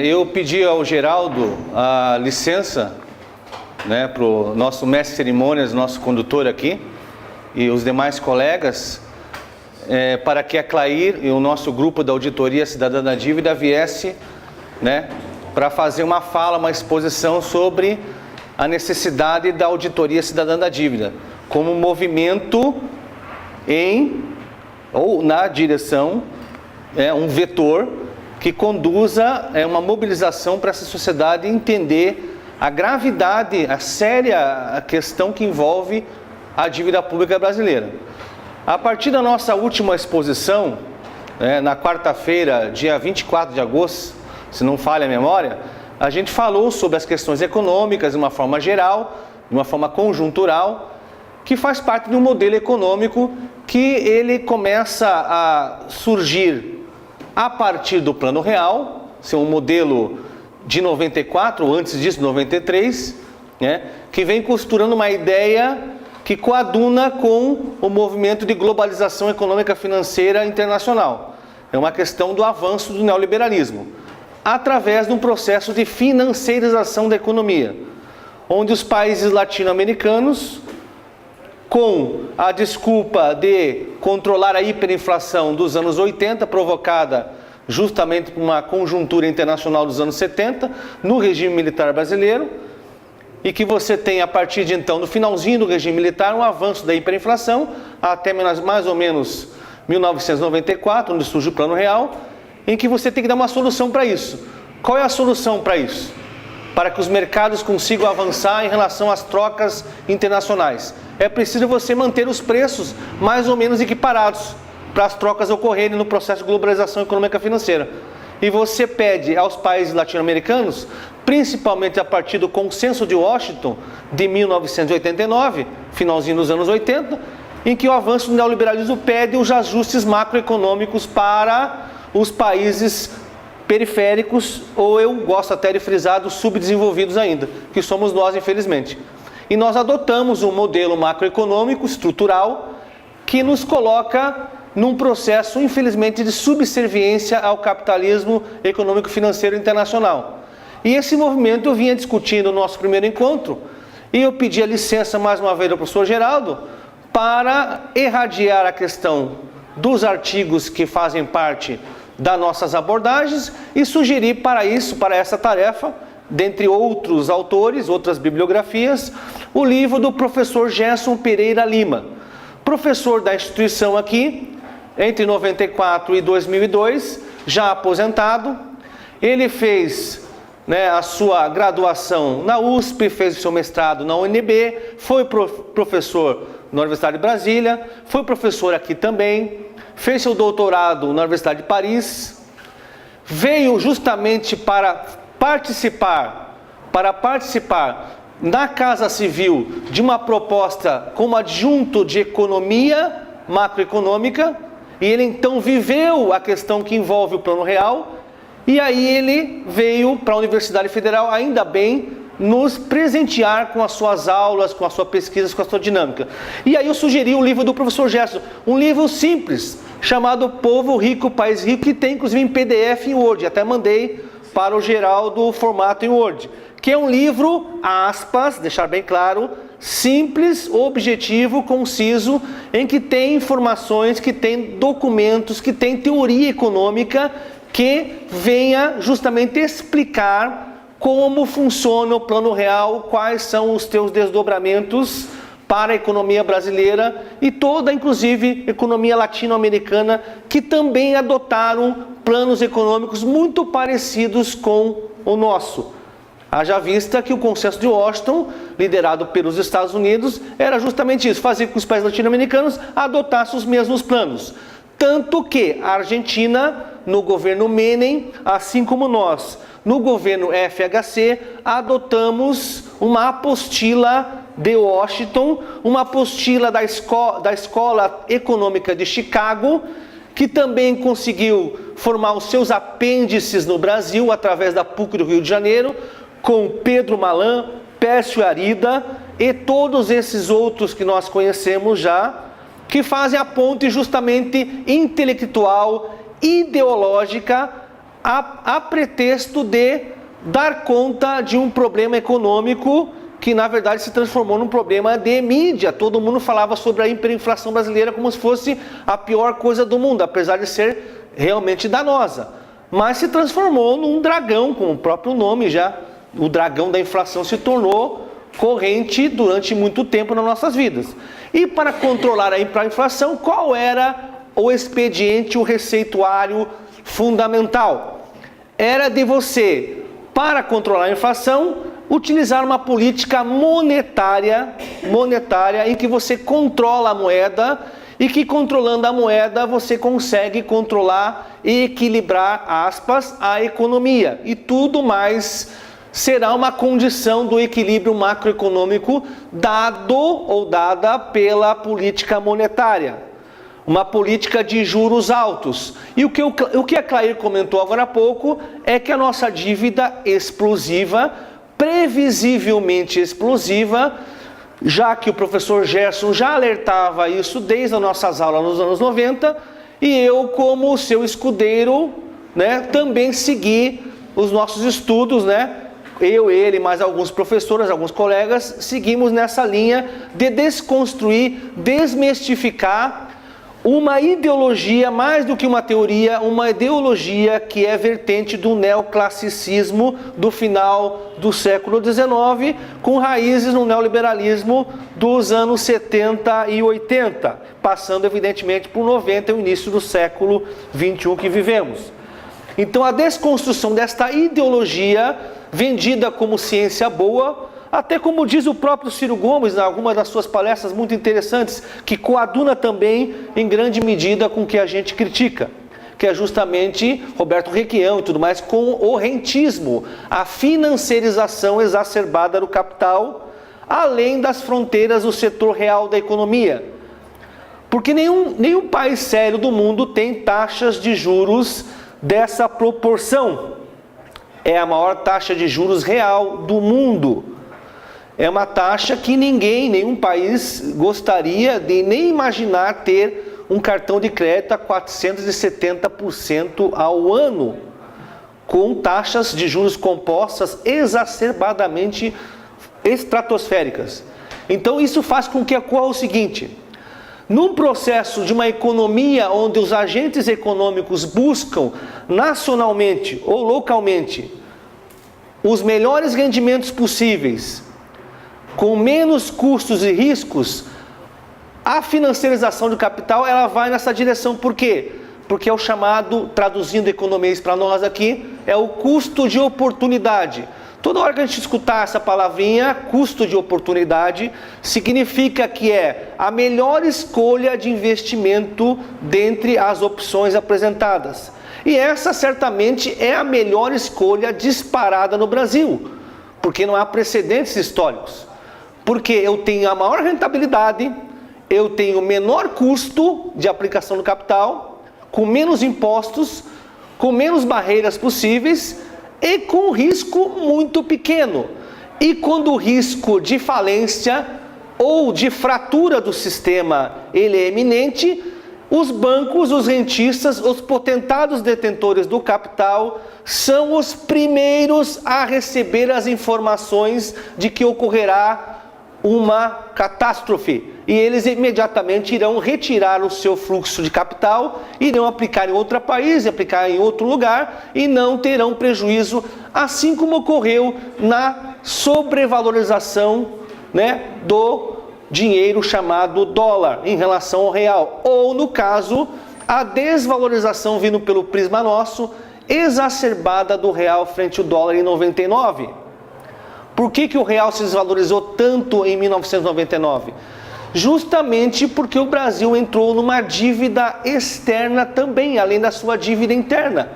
Eu pedi ao Geraldo a licença, para o nosso mestre de cerimônias, nosso condutor aqui, e os demais colegas, para que a Clair e o nosso grupo da Auditoria Cidadã da Dívida viesse, para fazer uma fala, uma exposição sobre a necessidade da Auditoria Cidadã da Dívida, como movimento na direção, um vetor que conduza uma mobilização para essa sociedade entender a gravidade, a séria questão que envolve a dívida pública brasileira. A partir da nossa última exposição, na quarta-feira, dia 24 de agosto, se não falha a memória, a gente falou sobre as questões econômicas de uma forma geral, de uma forma conjuntural, que faz parte de um modelo econômico que ele começa a surgir a partir do Plano Real, ser um modelo de 94, ou antes disso, 93, que vem costurando uma ideia que coaduna com o movimento de globalização econômica financeira internacional. É uma questão do avanço do neoliberalismo, através de um processo de financiarização da economia, onde os países latino-americanos, com a desculpa de controlar a hiperinflação dos anos 80, provocada justamente por uma conjuntura internacional dos anos 70, no regime militar brasileiro, e que você tem a partir de então, no finalzinho do regime militar, um avanço da hiperinflação, até mais ou menos 1994, onde surge o Plano Real, em que você tem que dar uma solução para isso. Qual é a solução para isso? Para que os mercados consigam avançar em relação às trocas internacionais. É preciso você manter os preços mais ou menos equiparados para as trocas ocorrerem no processo de globalização econômica financeira. E você pede aos países latino-americanos, principalmente a partir do Consenso de Washington de 1989, finalzinho dos anos 80, em que o avanço do neoliberalismo pede os ajustes macroeconômicos para os países periféricos, ou eu gosto até de frisar, dos subdesenvolvidos ainda, que somos nós, infelizmente. E nós adotamos um modelo macroeconômico estrutural que nos coloca num processo, infelizmente, de subserviência ao capitalismo econômico-financeiro internacional. E esse movimento eu vinha discutindo no nosso primeiro encontro, e eu pedi a licença mais uma vez ao professor Geraldo para irradiar a questão dos artigos que fazem parte das nossas abordagens e sugerir para isso, para essa tarefa, dentre outros autores, outras bibliografias, o livro do professor Gerson Pereira Lima, professor da instituição aqui, entre 94 e 2002, já aposentado. Ele fez a sua graduação na USP, fez o seu mestrado na UNB, foi professor na Universidade de Brasília, foi professor aqui também, fez seu doutorado na Universidade de Paris, veio justamente para participar na Casa Civil de uma proposta como adjunto de economia macroeconômica, e ele então viveu a questão que envolve o Plano Real, e aí ele veio para a Universidade Federal, ainda bem, nos presentear com as suas aulas, com as suas pesquisas, com a sua dinâmica. E aí eu sugeri o livro do professor Gerson, um livro simples, chamado Povo Rico, País Rico, que tem inclusive em PDF em Word, até mandei para o Geraldo o formato em Word, que é um livro, aspas, deixar bem claro, simples, objetivo, conciso, em que tem informações, que tem documentos, que tem teoria econômica, que venha justamente explicar como funciona o Plano Real, quais são os teus desdobramentos para a economia brasileira e toda, inclusive, economia latino-americana, que também adotaram planos econômicos muito parecidos com o nosso. Haja vista que o Consenso de Washington, liderado pelos Estados Unidos, era justamente isso, fazer com que os países latino-americanos adotassem os mesmos planos. Tanto que a Argentina, no governo Menem, assim como nós, no governo FHC, adotamos uma apostila de Washington, uma apostila da Escola Econômica de Chicago, que também conseguiu formar os seus apêndices no Brasil, através da PUC do Rio de Janeiro, com Pedro Malan, Pércio Arida e todos esses outros que nós conhecemos já, que fazem a ponte justamente intelectual, ideológica, a pretexto de dar conta de um problema econômico que na verdade se transformou num problema de mídia. Todo mundo falava sobre a hiperinflação brasileira como se fosse a pior coisa do mundo, apesar de ser realmente danosa. Mas se transformou num dragão, como o próprio nome já. O dragão da inflação se tornou corrente durante muito tempo nas nossas vidas. E para controlar a inflação, qual era o expediente, o receituário fundamental? Era de você, para controlar a inflação, utilizar uma política monetária em que você controla a moeda e que controlando a moeda você consegue controlar e equilibrar, aspas, a economia. E tudo mais será uma condição do equilíbrio macroeconômico dado ou dada pela política monetária. Uma política de juros altos. E o que a Clair comentou agora há pouco é que a nossa dívida explosiva, previsivelmente explosiva, já que o professor Gerson já alertava isso desde as nossas aulas nos anos 90, e eu, como seu escudeiro, também segui os nossos estudos, eu, ele, mais alguns professores, alguns colegas, seguimos nessa linha de desconstruir, desmistificar uma ideologia, mais do que uma teoria, uma ideologia que é vertente do neoclassicismo do final do século XIX, com raízes no neoliberalismo dos anos 70 e 80, passando evidentemente por 90 e o início do século XXI que vivemos. Então a desconstrução desta ideologia, vendida como ciência boa, até como diz o próprio Ciro Gomes, em alguma das suas palestras muito interessantes, que coaduna também, em grande medida, com o que a gente critica, que é justamente Roberto Requião e tudo mais, com o rentismo, a financiarização exacerbada do capital, além das fronteiras do setor real da economia. Porque nenhum país sério do mundo tem taxas de juros dessa proporção. É a maior taxa de juros real do mundo. É uma taxa que nenhum país gostaria de nem imaginar ter um cartão de crédito a 470% ao ano, com taxas de juros compostas exacerbadamente estratosféricas. Então isso faz com que ocorra o seguinte: num processo de uma economia onde os agentes econômicos buscam nacionalmente ou localmente os melhores rendimentos possíveis, com menos custos e riscos, a financiarização do capital ela vai nessa direção. Por quê? Porque é o chamado, traduzindo economês para nós aqui, é o custo de oportunidade. Toda hora que a gente escutar essa palavrinha, custo de oportunidade, significa que é a melhor escolha de investimento dentre as opções apresentadas. E essa certamente é a melhor escolha disparada no Brasil, porque não há precedentes históricos. Porque eu tenho a maior rentabilidade, eu tenho o menor custo de aplicação do capital, com menos impostos, com menos barreiras possíveis e com risco muito pequeno. E quando o risco de falência ou de fratura do sistema ele é iminente, os bancos, os rentistas, os potentados detentores do capital são os primeiros a receber as informações de que ocorrerá uma catástrofe, e eles imediatamente irão retirar o seu fluxo de capital, irão aplicar em outro país, aplicar em outro lugar e não terão prejuízo, assim como ocorreu na sobrevalorização, do dinheiro chamado dólar em relação ao real, ou no caso, a desvalorização vindo pelo prisma nosso, exacerbada do real frente ao dólar em 99. Por que o real se desvalorizou tanto em 1999? Justamente porque o Brasil entrou numa dívida externa também, além da sua dívida interna.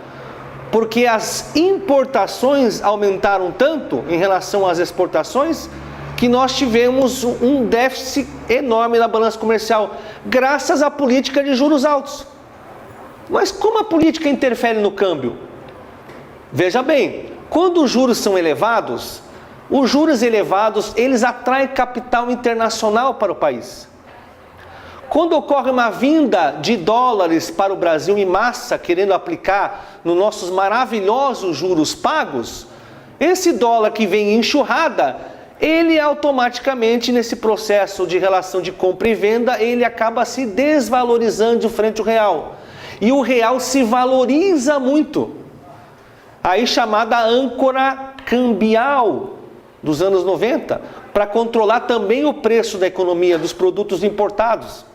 Porque as importações aumentaram tanto em relação às exportações, que nós tivemos um déficit enorme na balança comercial, graças à política de juros altos. Mas como a política interfere no câmbio? Veja bem, quando os juros são elevados, os juros elevados, eles atraem capital internacional para o país. Quando ocorre uma vinda de dólares para o Brasil em massa, querendo aplicar nos nossos maravilhosos juros pagos, esse dólar que vem em enxurrada, ele automaticamente, nesse processo de relação de compra e venda, ele acaba se desvalorizando frente ao real. E o real se valoriza muito. Aí chamada âncora cambial dos anos 90, para controlar também o preço da economia dos produtos importados.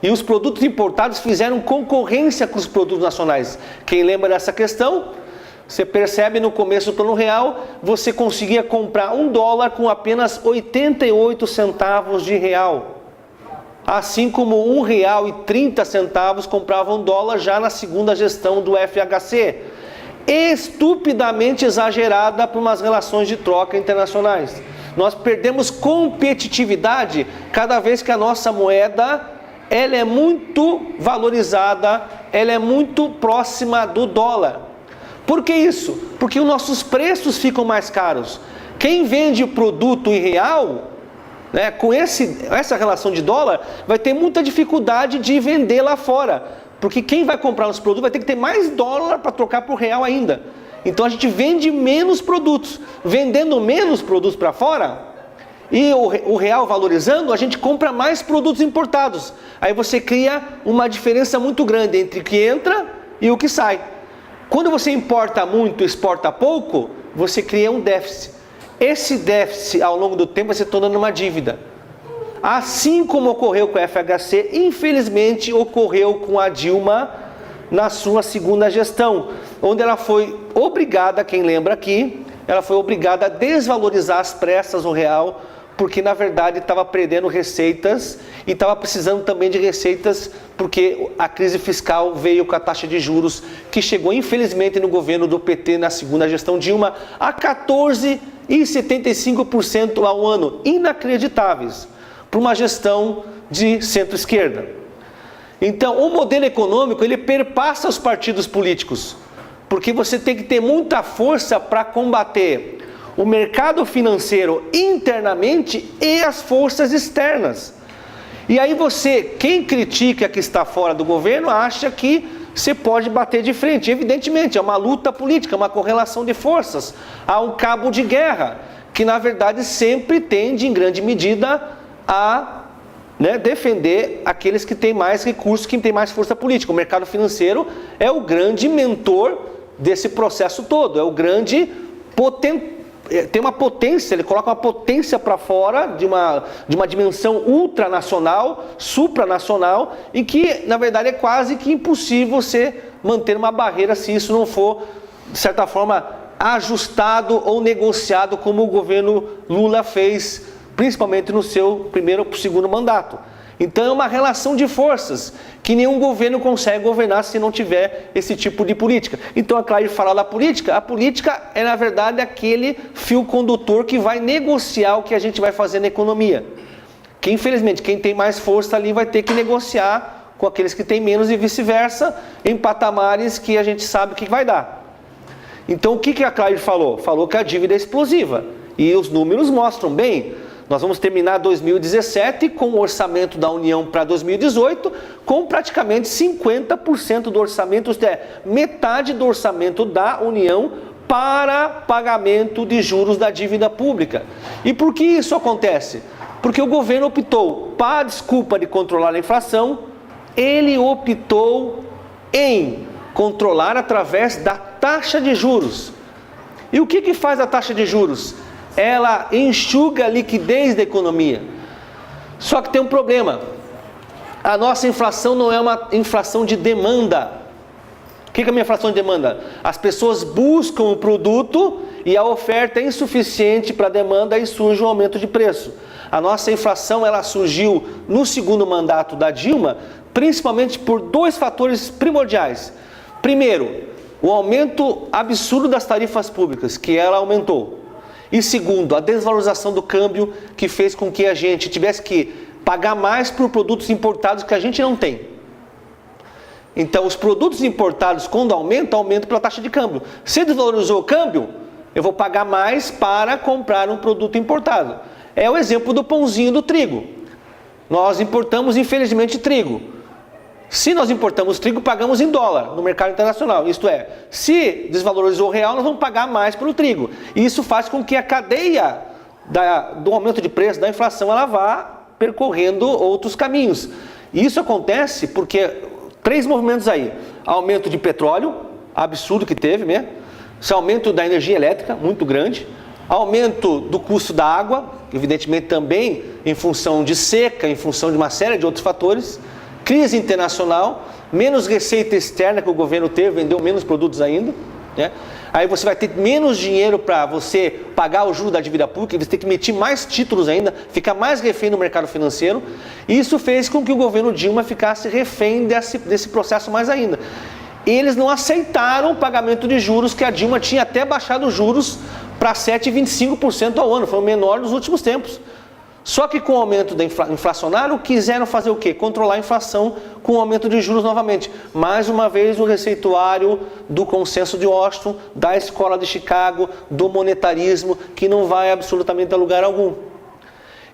E os produtos importados fizeram concorrência com os produtos nacionais. Quem lembra dessa questão? Você percebe no começo do Plano Real, você conseguia comprar $1 com apenas 88 centavos de real. Assim como R$1,30 comprava $1 já na segunda gestão do FHC. Estupidamente exagerada por umas relações de troca internacionais. Nós perdemos competitividade cada vez que a nossa moeda ela é muito valorizada, ela é muito próxima do dólar. Por que isso? Porque os nossos preços ficam mais caros. Quem vende produto em real, né, com essa relação de dólar, vai ter muita dificuldade de vender lá fora. Porque quem vai comprar os produtos vai ter que ter mais dólar para trocar por real ainda. Então a gente vende menos produtos. Vendendo menos produtos para fora, e o real valorizando, a gente compra mais produtos importados. Aí você cria uma diferença muito grande entre o que entra e o que sai. Quando você importa muito e exporta pouco, você cria um déficit. Esse déficit, ao longo do tempo, vai se tornando uma dívida. Assim como ocorreu com a FHC, infelizmente ocorreu com a Dilma na sua segunda gestão, onde ela foi obrigada, quem lembra aqui, ela foi obrigada a desvalorizar às pressas o real, porque na verdade estava perdendo receitas e estava precisando também de receitas, porque a crise fiscal veio com a taxa de juros, que chegou infelizmente no governo do PT, na segunda gestão Dilma, a 14,75% ao ano, inacreditáveis, para uma gestão de centro-esquerda. Então, o modelo econômico, ele perpassa os partidos políticos, porque você tem que ter muita força para combater o mercado financeiro internamente e as forças externas. E aí quem critica que está fora do governo, acha que você pode bater de frente. Evidentemente, é uma luta política, uma correlação de forças. Há um cabo de guerra, que na verdade sempre tende, em grande medida, a defender aqueles que têm mais recursos, que têm mais força política. O mercado financeiro é o grande mentor desse processo todo, é o grande tem uma potência, ele coloca uma potência para fora de uma dimensão ultranacional, supranacional, e que na verdade é quase que impossível você manter uma barreira se isso não for, de certa forma, ajustado ou negociado, como o governo Lula fez, principalmente no seu primeiro ou segundo mandato. Então é uma relação de forças que nenhum governo consegue governar se não tiver esse tipo de política. Então a Claire fala da política, a política é na verdade aquele fio condutor que vai negociar o que a gente vai fazer na economia. Que infelizmente quem tem mais força ali vai ter que negociar com aqueles que têm menos e vice-versa, em patamares que a gente sabe o que vai dar. Então o que a Claire falou? Falou que a dívida é explosiva e os números mostram bem. Nós vamos terminar 2017 com o orçamento da União para 2018 com praticamente 50% do orçamento, isto é, metade do orçamento da União para pagamento de juros da dívida pública. E por que isso acontece? Porque o governo optou, para a desculpa de controlar a inflação, ele optou em controlar através da taxa de juros. E o que faz a taxa de juros? Ela enxuga a liquidez da economia. Só que tem um problema. A nossa inflação não é uma inflação de demanda. O que é a minha inflação de demanda? As pessoas buscam o produto e a oferta é insuficiente para a demanda e surge um aumento de preço. A nossa inflação ela surgiu no segundo mandato da Dilma, principalmente por dois fatores primordiais. Primeiro, o aumento absurdo das tarifas públicas, que ela aumentou. E segundo, a desvalorização do câmbio, que fez com que a gente tivesse que pagar mais por produtos importados que a gente não tem. Então, os produtos importados, quando aumentam pela taxa de câmbio. Se desvalorizou o câmbio, eu vou pagar mais para comprar um produto importado. É o exemplo do pãozinho do trigo. nós importamos, infelizmente, trigo. Se nós importamos trigo, pagamos em dólar no mercado internacional. Isto é, se desvalorizou o real, nós vamos pagar mais pelo trigo. E isso faz com que a cadeia do aumento de preço, da inflação, ela vá percorrendo outros caminhos. E isso acontece porque 3 movimentos aí. Aumento de petróleo, absurdo que teve mesmo. Esse aumento da energia elétrica, muito grande. Aumento do custo da água, evidentemente também em função de seca, em função de uma série de outros fatores. Crise internacional, menos receita externa que o governo teve, vendeu menos produtos ainda, né? Aí você vai ter menos dinheiro para você pagar o juro da dívida pública, você tem que emitir mais títulos ainda, ficar mais refém no mercado financeiro. E isso fez com que o governo Dilma ficasse refém desse processo mais ainda. Eles não aceitaram o pagamento de juros, que a Dilma tinha até baixado os juros para 7,25% ao ano, foi o menor nos últimos tempos. Só que com o aumento da inflacionário, quiseram fazer o quê? Controlar a inflação com o aumento de juros novamente. Mais uma vez o receituário do consenso de Washington, da escola de Chicago, do monetarismo, que não vai absolutamente a lugar algum.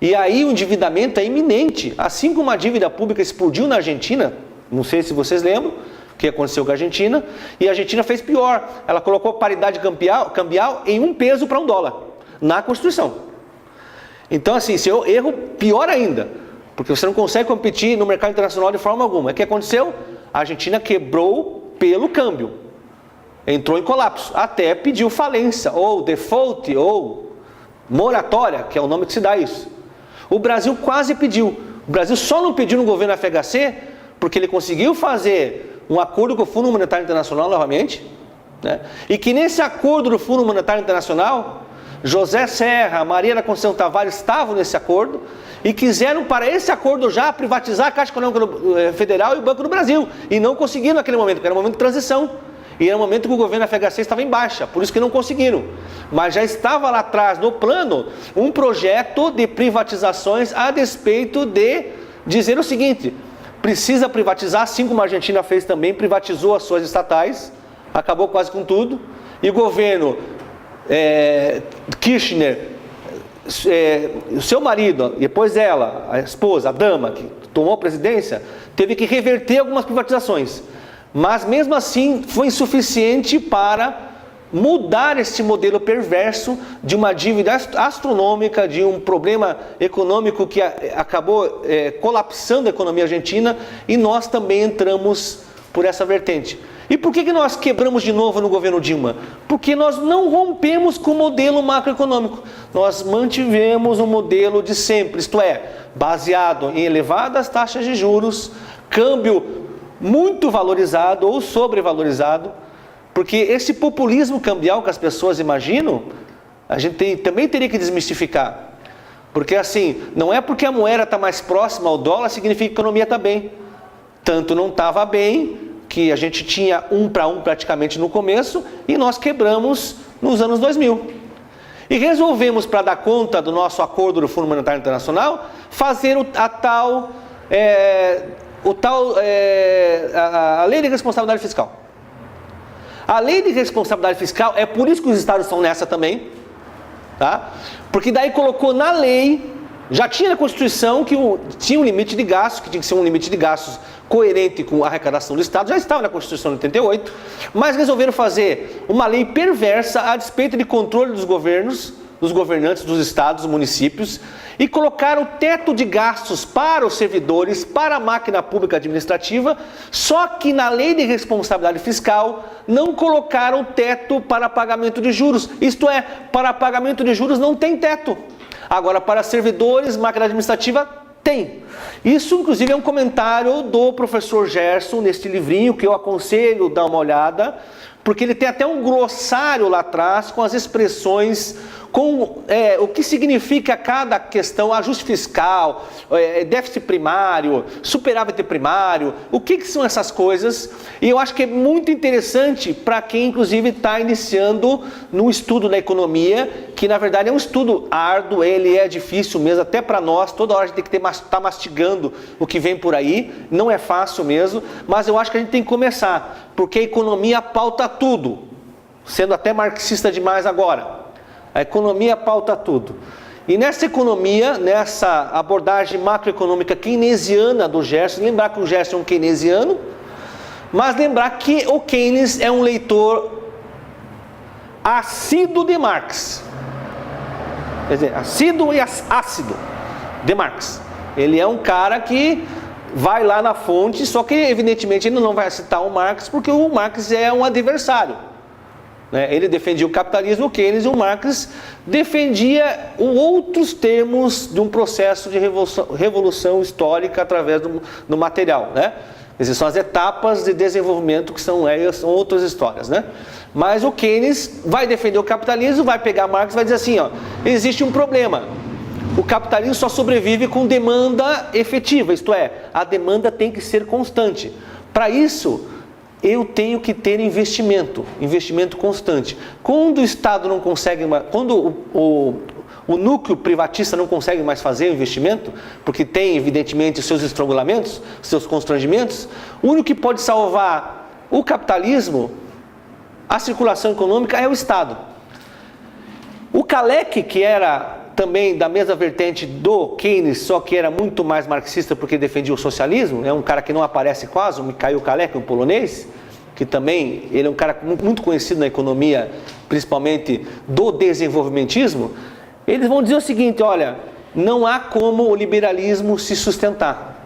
E aí o endividamento é iminente. Assim como a dívida pública explodiu na Argentina, não sei se vocês lembram, o que aconteceu com a Argentina, e a Argentina fez pior. Ela colocou a paridade cambial em 1 peso para 1 dólar, na Constituição. Então, assim, se eu erro, pior ainda, porque você não consegue competir no mercado internacional de forma alguma. O que aconteceu? A Argentina quebrou pelo câmbio, entrou em colapso, até pediu falência, ou default, ou moratória, que é o nome que se dá isso. O Brasil quase pediu. O Brasil só não pediu no governo FHC porque ele conseguiu fazer um acordo com o Fundo Monetário Internacional novamente, né? E que nesse acordo do Fundo Monetário Internacional, José Serra, Maria da Conceição Tavares estavam nesse acordo e quiseram para esse acordo já privatizar a Caixa Econômica Federal e o Banco do Brasil. E não conseguiram naquele momento, porque era um momento de transição. E era um momento que o governo FHC estava em baixa, por isso que não conseguiram. Mas já estava lá atrás, no plano, um projeto de privatizações a despeito de dizer o seguinte: precisa privatizar, assim como a Argentina fez também, privatizou as suas estatais, acabou quase com tudo. E o governo Kirchner, o seu marido, depois ela, a esposa, a dama, que tomou a presidência, teve que reverter algumas privatizações. Mas mesmo assim foi insuficiente para mudar esse modelo perverso de uma dívida astronômica, de um problema econômico que acabou colapsando a economia argentina, e nós também entramos por essa vertente. E por que nós quebramos de novo no governo Dilma? Porque nós não rompemos com o modelo macroeconômico. Nós mantivemos o modelo de sempre, isto é, baseado em elevadas taxas de juros, câmbio muito valorizado ou sobrevalorizado, porque esse populismo cambial que as pessoas imaginam, a gente também teria que desmistificar. Porque assim, não é porque a moeda está mais próxima ao dólar, significa que a economia está bem. Tanto não estava bem, que a gente tinha 1 para 1 praticamente no começo, e nós quebramos nos anos 2000. E resolvemos, para dar conta do nosso acordo do Fundo Monetário Internacional, fazer a lei de responsabilidade fiscal. A lei de responsabilidade fiscal, é por isso que os estados estão nessa também, tá? Porque daí colocou na lei, já tinha na Constituição que tinha um limite de gastos, que tinha que ser um limite de gastos coerente com a arrecadação do Estado, já estava na Constituição de 88, mas resolveram fazer uma lei perversa a despeito de controle dos governos, dos governantes dos estados, dos municípios, e colocaram teto de gastos para os servidores, para a máquina pública administrativa, só que na lei de responsabilidade fiscal não colocaram teto para pagamento de juros, isto é, para pagamento de juros não tem teto. Agora, para servidores, máquina administrativa, tem. Isso, inclusive, é um comentário do professor Gerson, neste livrinho, que eu aconselho dar uma olhada, porque ele tem até um glossário lá atrás com as expressões, com o que significa cada questão, ajuste fiscal, déficit primário, superávit primário, o que são essas coisas. E eu acho que é muito interessante para quem, inclusive, está iniciando no estudo da economia, que na verdade é um estudo árduo, ele é difícil mesmo, até para nós, toda hora a gente tem que estar mastigando o que vem por aí, não é fácil mesmo, mas eu acho que a gente tem que começar, porque a economia pauta tudo, sendo até marxista demais agora. A economia pauta tudo. E nessa economia, nessa abordagem macroeconômica keynesiana do Gerson, lembrar que o Gerson é um keynesiano, mas lembrar que o Keynes é um leitor assíduo de Marx. Quer dizer, assíduo e ácido de Marx. Ele é um cara que vai lá na fonte, só que evidentemente ele não vai citar o Marx, porque o Marx é um adversário. Ele defendia o capitalismo, o Keynes, e o Marx defendia outros termos de um processo de revolução histórica através do material. Quer dizer, são as etapas de desenvolvimento que são outras histórias. Mas o Keynes vai defender o capitalismo, vai pegar Marx e vai dizer assim, existe um problema. O capitalismo só sobrevive com demanda efetiva, isto é, a demanda tem que ser constante. Para isso, eu tenho que ter investimento constante. Quando o Estado não consegue, quando o núcleo privatista não consegue mais fazer o investimento, porque tem evidentemente os seus estrangulamentos, seus constrangimentos, o único que pode salvar o capitalismo, a circulação econômica, é o Estado. O Kalecki, que era também da mesma vertente do Keynes, só que era muito mais marxista porque defendia o socialismo, é um cara que não aparece quase, o Mikhail Kalecki, um polonês, que também ele é um cara muito conhecido na economia, principalmente do desenvolvimentismo. Eles vão dizer o seguinte, olha, não há como o liberalismo se sustentar,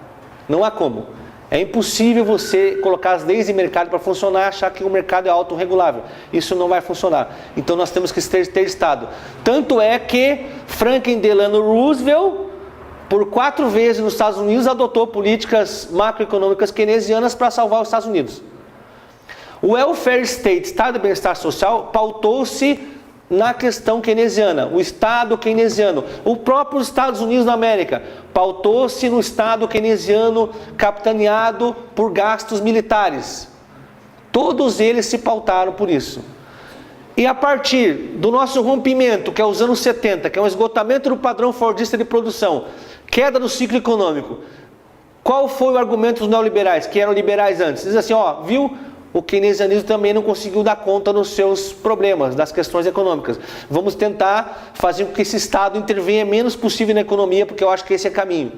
não há como. É impossível você colocar as leis de mercado para funcionar e achar que o mercado é autorregulável. Isso não vai funcionar. Então nós temos que ter Estado. Tanto é que Franklin Delano Roosevelt, por 4 vezes nos Estados Unidos, adotou políticas macroeconômicas keynesianas para salvar os Estados Unidos. O welfare state, Estado de bem-estar social, pautou-se na questão keynesiana, o Estado keynesiano. O próprio Estados Unidos da América pautou-se no Estado keynesiano capitaneado por gastos militares. Todos eles se pautaram por isso. E a partir do nosso rompimento, que é os anos 70, que é um esgotamento do padrão fordista de produção, queda do ciclo econômico, qual foi o argumento dos neoliberais, que eram liberais antes? Diz assim, viu? O keynesianismo também não conseguiu dar conta dos seus problemas, das questões econômicas. Vamos tentar fazer com que esse Estado intervenha o menos possível na economia, porque eu acho que esse é o caminho.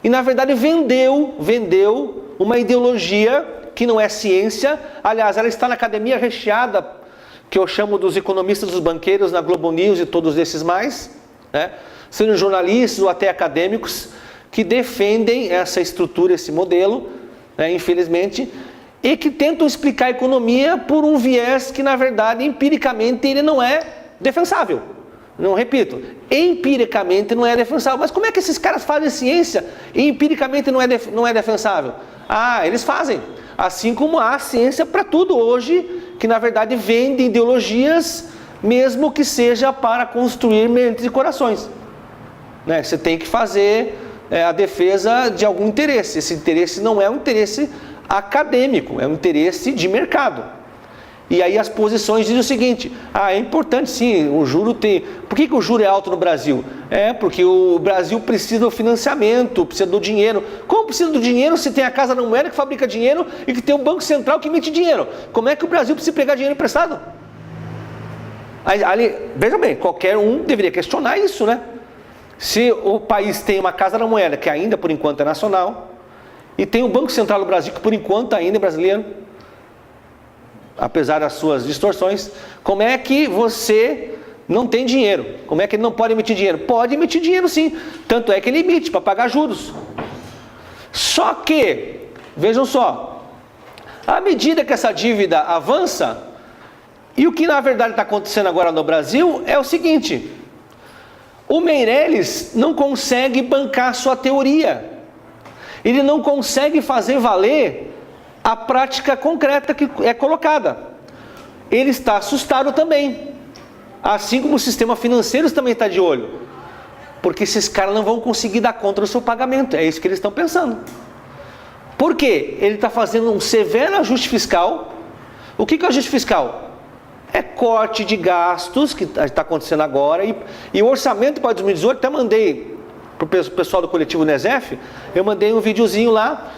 E na verdade vendeu uma ideologia que não é ciência. Aliás, ela está na academia recheada, que eu chamo dos economistas, dos banqueiros, na Globo News e todos esses mais, sejam jornalistas ou até acadêmicos, que defendem essa estrutura, esse modelo, infelizmente, e que tentam explicar a economia por um viés que, na verdade, empiricamente, ele não é defensável. Não repito, empiricamente não é defensável. Mas como é que esses caras fazem ciência e empiricamente não é defensável? Eles fazem. Assim como há ciência para tudo hoje, que na verdade vende ideologias, mesmo que seja para construir mentes e corações. Você tem que fazer a defesa de algum interesse. Esse interesse não é um interesse acadêmico, é um interesse de mercado. E aí as posições dizem o seguinte, é importante sim, o juro tem... Por que o juro é alto no Brasil? Porque o Brasil precisa do financiamento, precisa do dinheiro. Como precisa do dinheiro se tem a Casa da Moeda que fabrica dinheiro e que tem um Banco Central que emite dinheiro? Como é que o Brasil precisa pegar dinheiro emprestado? Ali, veja bem, qualquer um deveria questionar isso, Se o país tem uma Casa da Moeda, que ainda por enquanto é nacional, e tem o Banco Central do Brasil, que por enquanto ainda é brasileiro, apesar das suas distorções, como é que você não tem dinheiro? Como é que ele não pode emitir dinheiro? Pode emitir dinheiro sim, tanto é que ele emite para pagar juros. Só que, vejam só, à medida que essa dívida avança, e o que na verdade está acontecendo agora no Brasil é o seguinte, o Meirelles não consegue bancar sua teoria. Ele não consegue fazer valer a prática concreta que é colocada. Ele está assustado também. Assim como o sistema financeiro também está de olho. Porque esses caras não vão conseguir dar conta do seu pagamento. É isso que eles estão pensando. Por quê? Ele está fazendo um severo ajuste fiscal. O que é o ajuste fiscal? É corte de gastos, que está acontecendo agora. E o orçamento para 2018, até mandei para o pessoal do coletivo NESEF, eu mandei um videozinho lá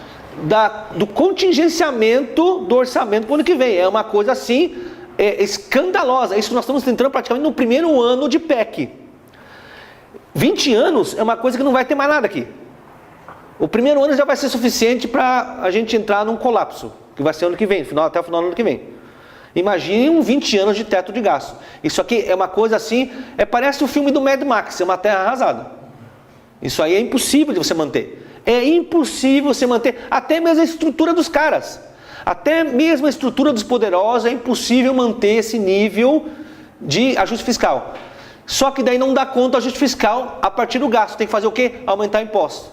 do contingenciamento do orçamento para o ano que vem. É uma coisa assim, escandalosa. Isso nós estamos entrando praticamente no primeiro ano de PEC. 20 anos é uma coisa que não vai ter mais nada aqui. O primeiro ano já vai ser suficiente para a gente entrar num colapso, que vai ser ano que vem, até o final do ano que vem. Imagine 20 anos de teto de gasto. Isso aqui é uma coisa assim, parece o filme do Mad Max, é uma terra arrasada. Isso aí é impossível de você manter. É impossível você manter, até mesmo a estrutura dos caras. Até mesmo a estrutura dos poderosos é impossível manter esse nível de ajuste fiscal. Só que daí não dá conta do ajuste fiscal a partir do gasto. Tem que fazer o quê? Aumentar impostos.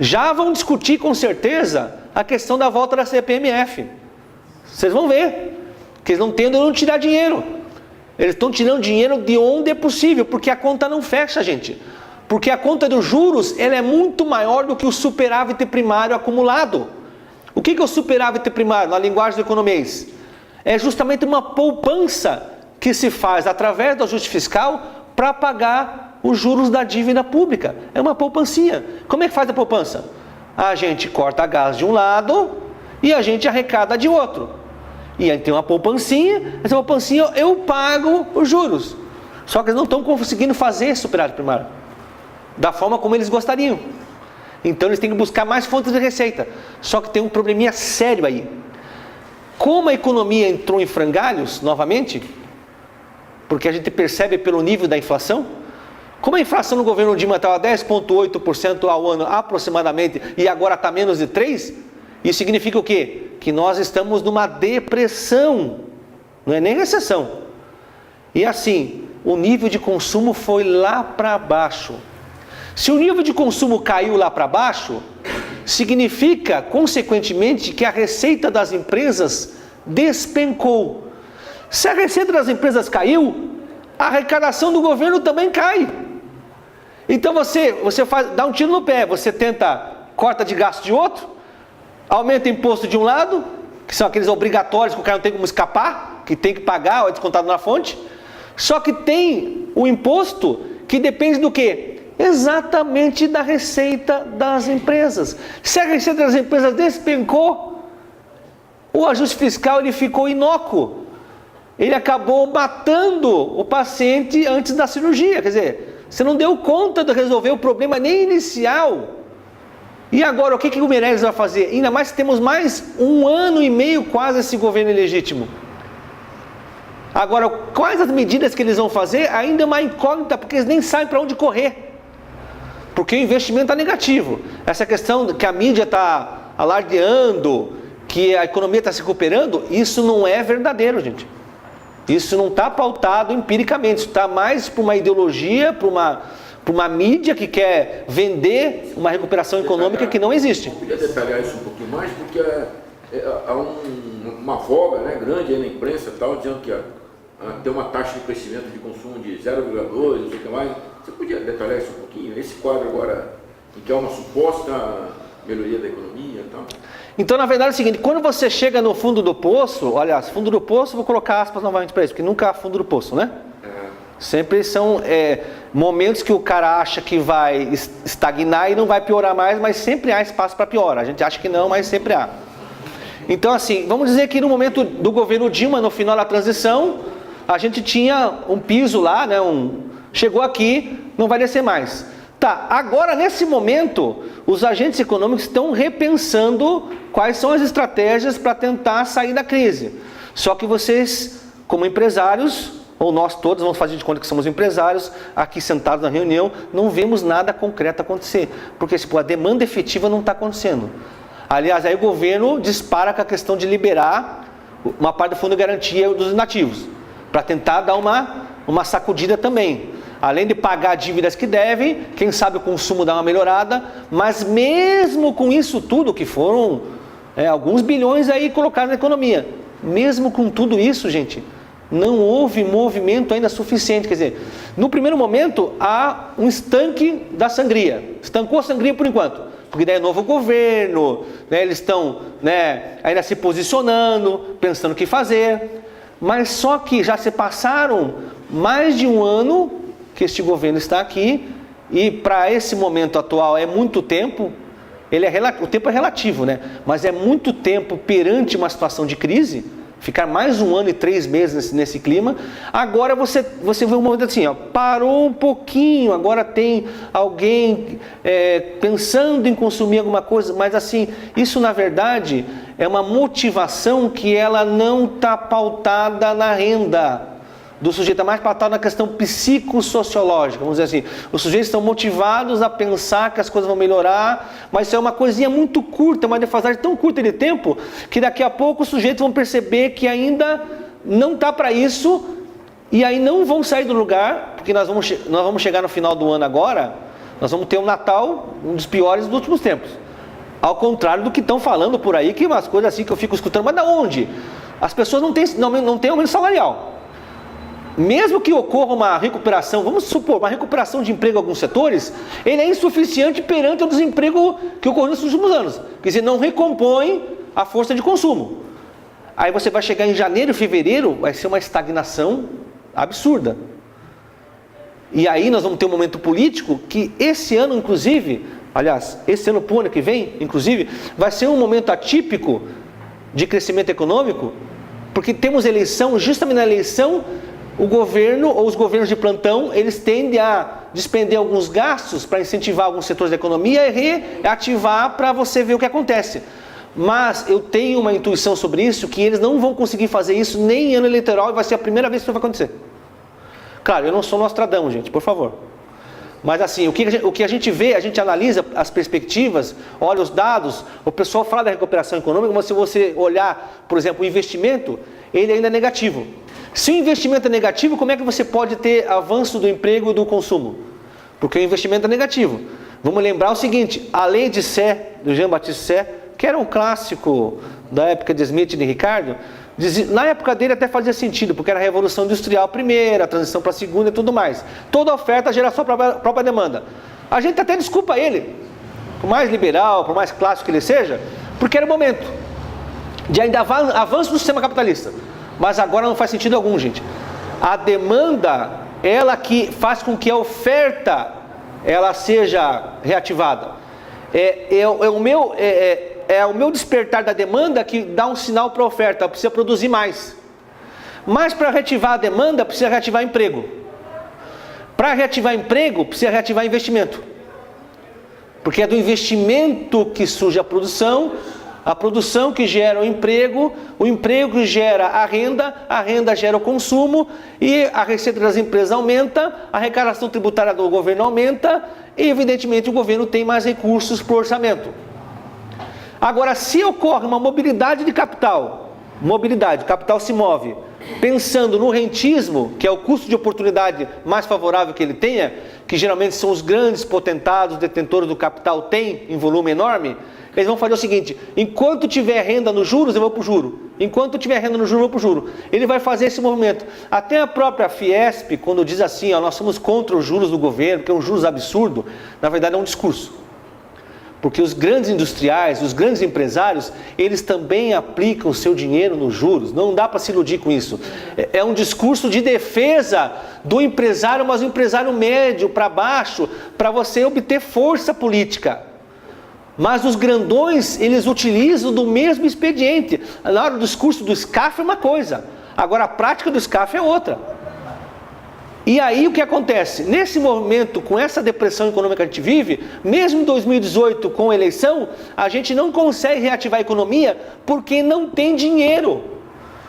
Já vão discutir com certeza a questão da volta da CPMF. Vocês vão ver que eles não têm de onde tirar dinheiro. Eles estão tirando dinheiro de onde é possível, porque a conta não fecha, gente. Porque a conta dos juros ela é muito maior do que o superávit primário acumulado. O que é o superávit primário na linguagem do economês? É justamente uma poupança que se faz através do ajuste fiscal para pagar os juros da dívida pública. É uma poupancinha. Como é que faz a poupança? A gente corta gás de um lado e a gente arrecada de outro. E aí tem uma poupancinha, essa poupancinha eu pago os juros. Só que eles não estão conseguindo fazer esse superávit primário da forma como eles gostariam. Então eles têm que buscar mais fontes de receita. Só que tem um probleminha sério aí. Como a economia entrou em frangalhos novamente, porque a gente percebe pelo nível da inflação, como a inflação no governo Dilma estava 10,8% ao ano aproximadamente e agora está menos de 3%, isso significa o quê? Que nós estamos numa depressão, não é nem recessão. E assim, o nível de consumo foi lá para baixo. Se o nível de consumo caiu lá para baixo, significa, consequentemente, que a receita das empresas despencou. Se a receita das empresas caiu, a arrecadação do governo também cai. Então você dá um tiro no pé, você corta de gasto de outro, aumenta imposto de um lado, que são aqueles obrigatórios que o cara não tem como escapar, que tem que pagar, ou é descontado na fonte. Só que tem o imposto que depende do quê? Exatamente da receita das empresas. Se a receita das empresas despencou, o ajuste fiscal ele ficou inócuo. Ele acabou matando o paciente antes da cirurgia. Quer dizer, você não deu conta de resolver o problema nem inicial. E agora, o que o Meirelles vai fazer? Ainda mais que temos mais 1 ano e meio quase esse governo ilegítimo. Agora, quais as medidas que eles vão fazer? Ainda é uma incógnita, porque eles nem sabem para onde correr. Porque o investimento está negativo. Essa questão que a mídia está alardeando, que a economia está se recuperando, isso não é verdadeiro, gente. Isso não está pautado empiricamente. Isso está mais por uma ideologia, por uma mídia que quer vender uma recuperação econômica que não existe. Eu queria detalhar isso um pouquinho mais, porque há uma voga, né, grande aí na imprensa tal, dizendo que tem uma taxa de crescimento de consumo de 0,2, não sei o que mais. Você podia detalhar isso um pouquinho? Esse quadro agora, em que há uma suposta melhoria da economia e tal. Então, na verdade é o seguinte, quando você chega no fundo do poço, aliás, fundo do poço, vou colocar aspas novamente para isso, porque nunca há fundo do poço, né? Sempre são momentos que o cara acha que vai estagnar e não vai piorar mais, mas sempre há espaço para piora. A gente acha que não, mas sempre há. Então, assim, vamos dizer que no momento do governo Dilma, no final da transição, a gente tinha um piso lá, né? Chegou aqui, não vai descer mais. Tá, agora nesse momento, os agentes econômicos estão repensando quais são as estratégias para tentar sair da crise. Só que vocês, como empresários, ou nós todos, vamos fazer de conta que somos empresários, aqui sentados na reunião, não vemos nada concreto acontecer. Porque a demanda efetiva não está acontecendo. Aliás, aí o governo dispara com a questão de liberar uma parte do fundo de garantia dos inativos, para tentar dar uma sacudida também. Além de pagar dívidas que devem, quem sabe o consumo dá uma melhorada, mas mesmo com isso tudo, que foram alguns bilhões aí colocados na economia, mesmo com tudo isso, gente, não houve movimento ainda suficiente. Quer dizer, no primeiro momento há um estanque da sangria, estancou a sangria por enquanto, porque daí é novo governo, né, eles estão ainda se posicionando, pensando o que fazer, mas só que já se passaram mais de 1 ano que este governo está aqui, e para esse momento atual é muito tempo, o tempo é relativo, né? Mas é muito tempo perante uma situação de crise, ficar mais 1 ano e 3 meses nesse clima. Agora você vê um momento assim, ó, parou um pouquinho, agora tem alguém pensando em consumir alguma coisa, mas assim, isso na verdade é uma motivação que ela não está pautada na renda do sujeito, é mais pautada na questão psicossociológica, vamos dizer assim. Os sujeitos estão motivados a pensar que as coisas vão melhorar, mas isso é uma coisinha muito curta, uma defasagem tão curta de tempo, que daqui a pouco os sujeitos vão perceber que ainda não está para isso, e aí não vão sair do lugar, porque nós vamos chegar no final do ano agora, nós vamos ter um Natal, um dos piores dos últimos tempos. Ao contrário do que estão falando por aí, que umas coisas assim que eu fico escutando, mas da onde? As pessoas não têm aumento salarial. Mesmo que ocorra uma recuperação, vamos supor, uma recuperação de emprego em alguns setores, ele é insuficiente perante o desemprego que ocorreu nos últimos anos. Quer dizer, não recompõe a força de consumo. Aí você vai chegar em janeiro, fevereiro, vai ser uma estagnação absurda. E aí nós vamos ter um momento político que esse ano, inclusive, aliás, esse ano pro ano que vem, inclusive, vai ser um momento atípico de crescimento econômico, porque temos eleição, justamente na eleição, o governo ou os governos de plantão, eles tendem a despender alguns gastos para incentivar alguns setores da economia e reativar para você ver o que acontece. Mas eu tenho uma intuição sobre isso, que eles não vão conseguir fazer isso nem em ano eleitoral e vai ser a primeira vez que isso vai acontecer. Claro, eu não sou Nostradamus, gente, por favor. Mas assim, o que a gente vê, a gente analisa as perspectivas, olha os dados, o pessoal fala da recuperação econômica, mas se você olhar, por exemplo, o investimento, ele ainda é negativo. Se o investimento é negativo, como é que você pode ter avanço do emprego e do consumo? Porque o investimento é negativo. Vamos lembrar o seguinte, a lei de Sé, do Jean-Baptiste Sé, que era um clássico da época de Smith e de Ricardo, na época dele até fazia sentido, porque era a Revolução Industrial primeira, a transição para a segunda e tudo mais. Toda oferta gera sua própria demanda. A gente até desculpa ele, por mais liberal, por mais clássico que ele seja, porque era o momento de ainda avanço do sistema capitalista. Mas agora não faz sentido algum, gente. A demanda, ela que faz com que a oferta ela seja reativada. É o meu despertar da demanda que dá um sinal para a oferta, precisa produzir mais. Mas para reativar a demanda, precisa reativar emprego. Para reativar emprego, precisa reativar investimento. Porque é do investimento que surge a produção que gera o emprego que gera a renda gera o consumo, e a receita das empresas aumenta, a arrecadação tributária do governo aumenta, e evidentemente o governo tem mais recursos para o orçamento. Agora, se ocorre uma mobilidade de capital, capital se move, pensando no rentismo, que é o custo de oportunidade mais favorável que ele tenha, que geralmente são os grandes potentados, detentores do capital, têm em volume enorme, eles vão fazer o seguinte, enquanto tiver renda nos juros, eu vou para o juro. Enquanto tiver renda no juro, eu vou para o juro. Ele vai fazer esse movimento. Até a própria Fiesp, quando diz assim, ó, nós somos contra os juros do governo, porque é um juros absurdo, na verdade é um discurso. Porque os grandes industriais, os grandes empresários, eles também aplicam o seu dinheiro nos juros. Não dá para se iludir com isso. É um discurso de defesa do empresário, mas o empresário médio para baixo, para você obter força política. Mas os grandões, eles utilizam do mesmo expediente. Na hora do discurso do SCAF é uma coisa, agora a prática do SCAF é outra. E aí o que acontece? Nesse movimento, com essa depressão econômica que a gente vive, mesmo em 2018 com a eleição, a gente não consegue reativar a economia porque não tem dinheiro,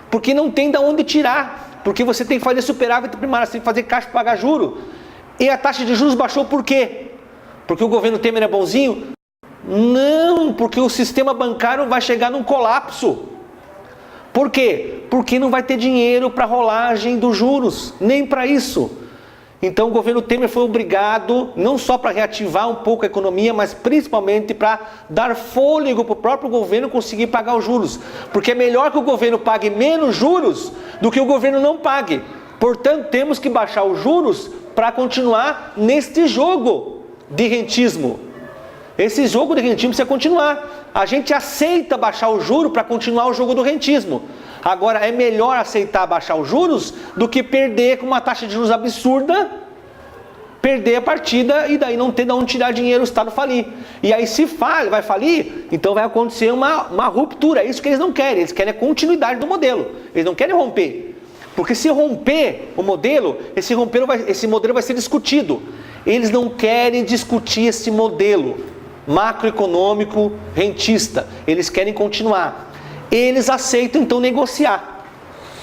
porque não tem de onde tirar, porque você tem que fazer superávit primário, você tem que fazer caixa para pagar juro. E a taxa de juros baixou por quê? Porque o governo Temer é bonzinho? Não, porque o sistema bancário vai chegar num colapso. Por quê? Porque não vai ter dinheiro para a rolagem dos juros, nem para isso. Então o governo Temer foi obrigado, não só para reativar um pouco a economia, mas principalmente para dar fôlego para o próprio governo conseguir pagar os juros. Porque é melhor que o governo pague menos juros do que o governo não pague. Portanto, temos que baixar os juros para continuar neste jogo de rentismo. Esse jogo de rentismo precisa continuar. A gente aceita baixar o juro para continuar o jogo do rentismo. Agora, é melhor aceitar baixar os juros do que perder com uma taxa de juros absurda perder a partida e daí não ter de onde tirar dinheiro, o Estado falir. E aí se vai falir, então vai acontecer uma ruptura. É isso que eles não querem, eles querem a continuidade do modelo. Eles não querem romper. Porque se romper o modelo, esse modelo vai ser discutido. Eles não querem discutir esse modelo macroeconômico rentista. Eles querem continuar. Eles aceitam então negociar.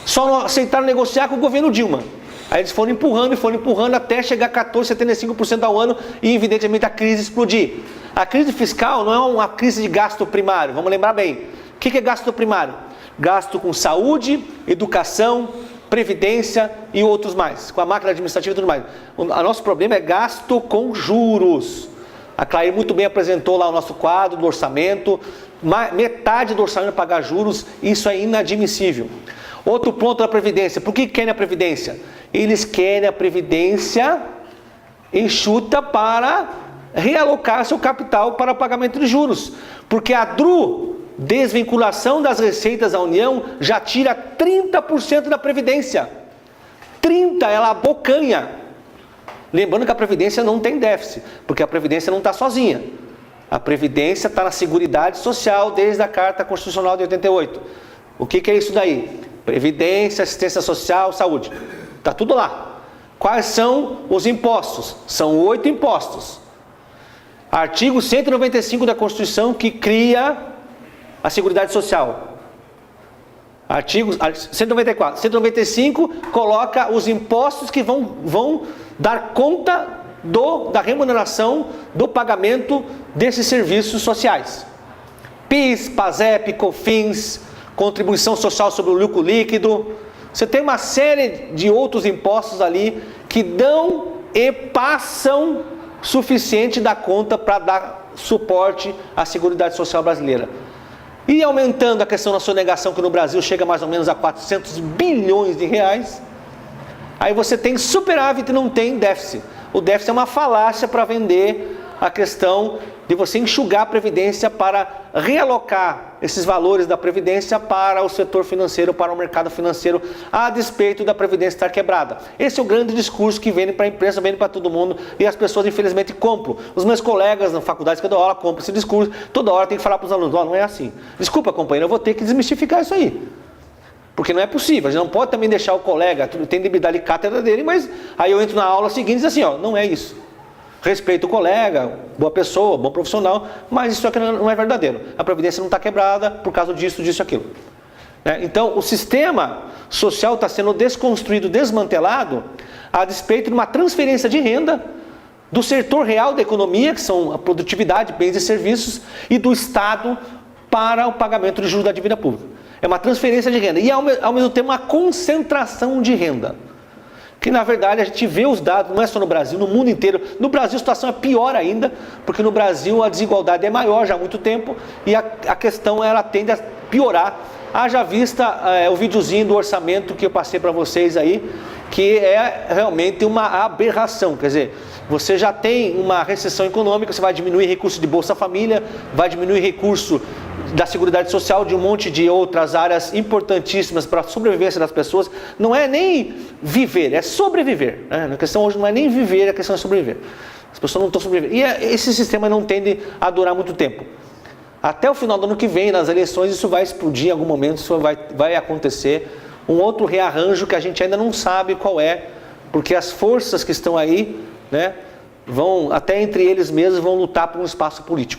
Só não aceitaram negociar com o governo Dilma. Aí eles foram empurrando até chegar a 14,75% ao ano e evidentemente a crise explodir. A crise fiscal não é uma crise de gasto primário, vamos lembrar bem. O que é gasto primário? Gasto com saúde, educação, previdência e outros mais, com a máquina administrativa e tudo mais. O nosso problema é gasto com juros. A Clair muito bem apresentou lá o nosso quadro do orçamento, metade do orçamento pagar juros, isso é inadmissível. Outro ponto da Previdência, por que querem a Previdência? Eles querem a Previdência enxuta para realocar seu capital para o pagamento de juros, porque a desvinculação das receitas da União já tira 30% da Previdência. 30%, ela abocanha. Lembrando que a Previdência não tem déficit, porque a Previdência não está sozinha. A Previdência está na Seguridade Social desde a Carta Constitucional de 88. O que é isso daí? Previdência, assistência social, saúde. Está tudo lá. Quais são os impostos? São 8 impostos. Artigo 195 da Constituição que cria a Seguridade Social. Artigo 194. 195 coloca os impostos que vão dar conta da remuneração do pagamento desses serviços sociais. PIS, PASEP, COFINS, contribuição social sobre o lucro líquido. Você tem uma série de outros impostos ali que dão e passam suficiente da conta para dar suporte à Seguridade Social brasileira. E aumentando a questão da sonegação, que no Brasil chega mais ou menos a 400 bilhões de reais, aí você tem superávit e não tem déficit. O déficit é uma falácia para vender a questão de você enxugar a Previdência para realocar esses valores da Previdência para o setor financeiro, para o mercado financeiro, a despeito da Previdência estar quebrada. Esse é o grande discurso que vem para a imprensa, vem para todo mundo e as pessoas infelizmente compram. Os meus colegas na faculdade que eu dou aula compram esse discurso, toda hora tem que falar para os alunos, não é assim. Desculpa, companheiro, eu vou ter que desmistificar isso aí. Porque não é possível, a gente não pode também deixar o colega, tem de dar de cátedra dele, mas aí eu entro na aula seguinte e diz assim, não é isso. Respeito o colega, boa pessoa, bom profissional, mas isso aqui não é verdadeiro. A Previdência não está quebrada por causa disso, disso e aquilo. Então, o sistema social está sendo desconstruído, desmantelado, a despeito de uma transferência de renda do setor real da economia, que são a produtividade, bens e serviços, e do Estado para o pagamento de juros da dívida pública. É uma transferência de renda e, ao mesmo tempo, uma concentração de renda. Que na verdade a gente vê os dados, não é só no Brasil, no mundo inteiro. No Brasil a situação é pior ainda, porque no Brasil a desigualdade é maior já há muito tempo e a questão ela tende a piorar. Haja vista o videozinho do orçamento que eu passei para vocês aí, que é realmente uma aberração. Quer dizer, você já tem uma recessão econômica, você vai diminuir recurso de Bolsa Família, vai diminuir recurso da Seguridade Social, de um monte de outras áreas importantíssimas para a sobrevivência das pessoas. Não é nem viver, é sobreviver. A questão hoje não é nem viver, a questão é sobreviver. As pessoas não estão sobrevivendo. E esse sistema não tende a durar muito tempo. Até o final do ano que vem, nas eleições, isso vai explodir em algum momento, isso vai acontecer. Um outro rearranjo que a gente ainda não sabe qual é, porque as forças que estão aí, vão, até entre eles mesmos, vão lutar por um espaço político.